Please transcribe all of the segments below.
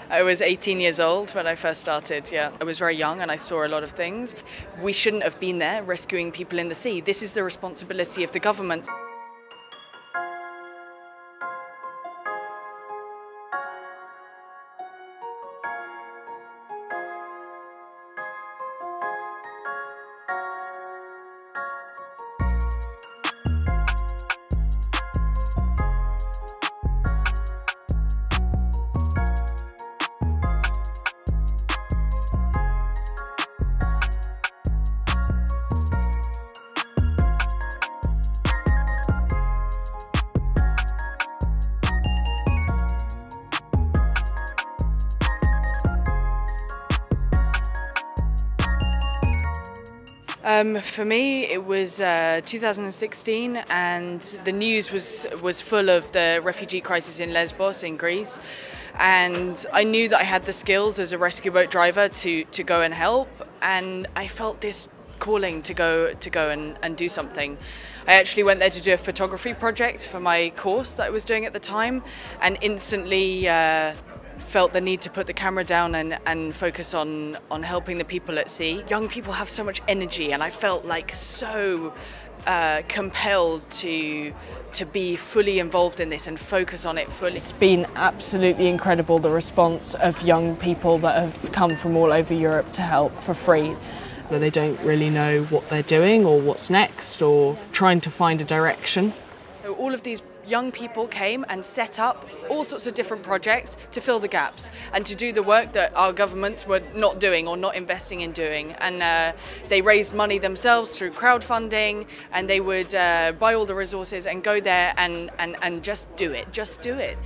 I was 18 years old when I first started, yeah. I was very young and I saw a lot of things. We shouldn't have been there rescuing people in the sea. This is the responsibility of the government. For me, it was 2016, and the news was full of the refugee crisis in Lesbos in Greece, and I knew that I had the skills as a rescue boat driver to go and help, and I felt this calling to go and do something. I actually went there to do a photography project for my course that I was doing at the time, and instantly felt the need to put the camera down and focus on helping the people at sea. Young people have so much energy, and I felt like so compelled to be fully involved in this and focus on it fully. It's been absolutely incredible, the response of young people that have come from all over Europe to help for free. They don't really know what they're doing or what's next, or trying to find a direction. So all of these young people came and set up all sorts of different projects to fill the gaps and to do the work that our governments were not doing or not investing in doing. And they raised money themselves through crowdfunding, and they would buy all the resources and go there and just do it, just do it.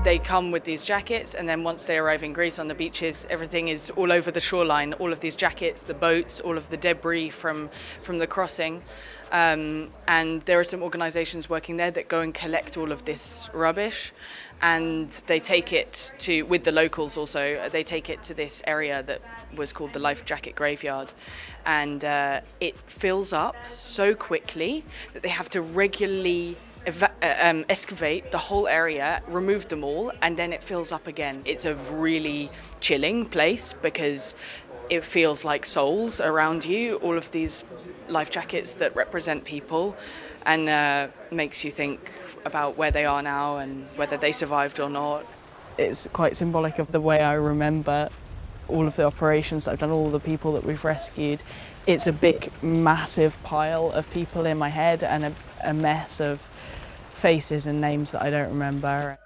They come with these jackets, and then once they arrive in Greece on the beaches, everything is all over the shoreline. All of these jackets, the boats, all of the debris from the crossing. And there are some organisations working there that go and collect all of this rubbish, and they take it to, with the locals also, they take it to this area that was called the Life Jacket Graveyard. And it fills up so quickly that they have to regularly excavate the whole area, remove them all, and then it fills up again. It's a really chilling place because it feels like souls around you, all of these life jackets that represent people, and makes you think about where they are now and whether they survived or not. It's quite symbolic of the way I remember all of the operations that I've done, all the people that we've rescued. It's a big, massive pile of people in my head and a mess of faces and names that I don't remember.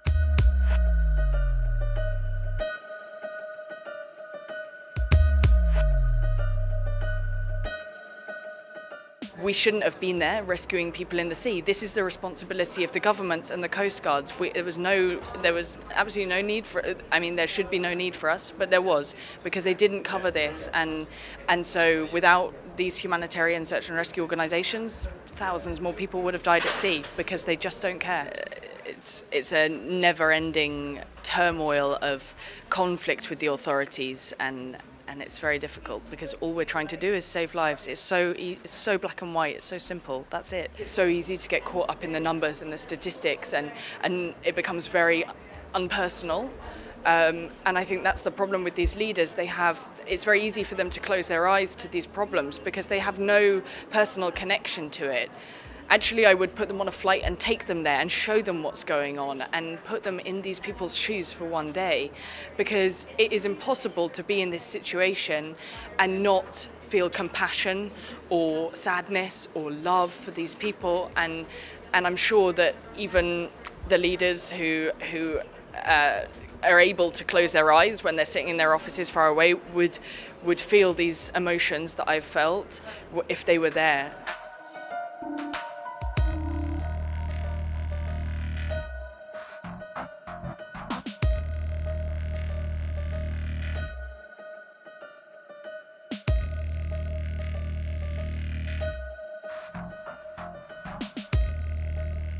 We shouldn't have been there rescuing people in the sea. This is the responsibility of the governments and the coast guards. There was absolutely no need for, I mean, there should be no need for us, but there was, because they didn't cover this. And so without these humanitarian search and rescue organisations, thousands more people would have died at sea because they just don't care. It's a never-ending turmoil of conflict with the authorities, and it's very difficult because all we're trying to do is save lives. It's so black and white, it's so simple, that's it. It's so easy to get caught up in the numbers and the statistics, and it becomes very unpersonal. And I think that's the problem with these leaders. It's very easy for them to close their eyes to these problems because they have no personal connection to it. Actually, I would put them on a flight and take them there and show them what's going on and put them in these people's shoes for one day, because it is impossible to be in this situation and not feel compassion or sadness or love for these people. And I'm sure that even the leaders who are able to close their eyes when they're sitting in their offices far away would feel these emotions that I've felt if they were there.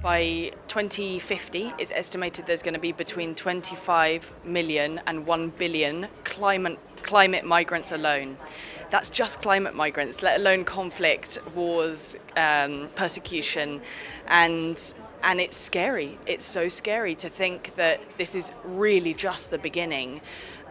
By 2050, it's estimated there's going to be between 25 million and 1 billion climate migrants alone. That's just climate migrants, let alone conflict, wars, persecution, and it's scary. It's so scary to think that this is really just the beginning.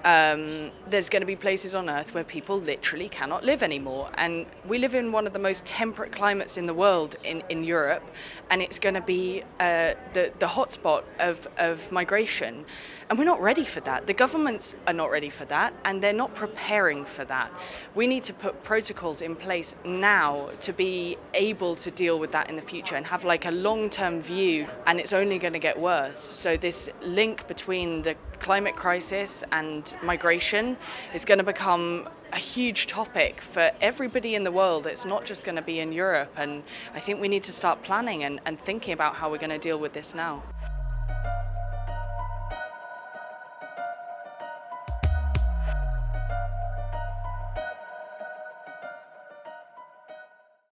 There's going to be places on Earth where people literally cannot live anymore, and we live in one of the most temperate climates in the world in Europe, and it's going to be the hotspot of migration, and we're not ready for that. The governments are not ready for that, and they're not preparing for that. We need to put protocols in place now to be able to deal with that in the future and have like a long-term view, and it's only going to get worse. So this link between the climate crisis and migration is going to become a huge topic for everybody in the world. It's not just going to be in Europe, and I think we need to start planning and thinking about how we're going to deal with this now.